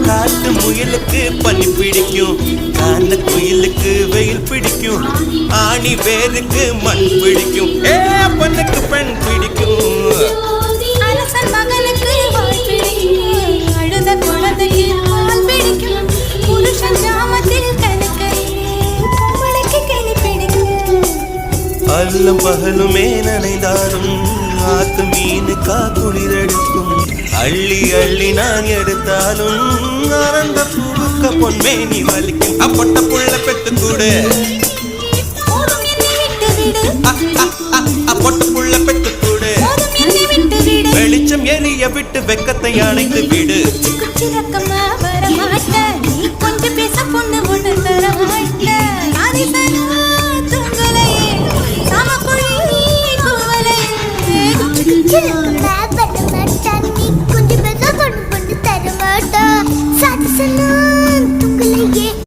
காட்டு முயலுக்கு பனி பிடிக்கும், கான குயிலுக்கு வெயில் பிடிக்கும், ஆணி வேருக்கு மண் பிடிக்கும், பொண்ணுக்கு பெண் பிடிக்கும். அரசன் மகனுக்கு வாய் பிடிக்கும், அழுத குழந்தைக்கு பால் பிடிக்கும், புருஷன் ஜாமத்தில் கணக்கையிலே பொம்பளைக்கு கிளி பிடிக்கும். அல்லும் பகலுமே நனைந்தாலும் ஆத்து மீனுக்கா குளிரெடுக்கும், அள்ளி அள்ளி நான் எடுத்தாலும் ஆனந்த பூவுக்க பொன்மேனி வலிக்கும். அப்பொட்ட புள்ள பெத்து கூடு, அப்பொட்ட புள்ள பெத்து கூடு, வெளிச்சம் எரிய விட்டு வெக்கத்தை அணைத்து விடு. கொஞ்சம் பேச பொண்ணு ஒண்ணு தர மாட்டேன்.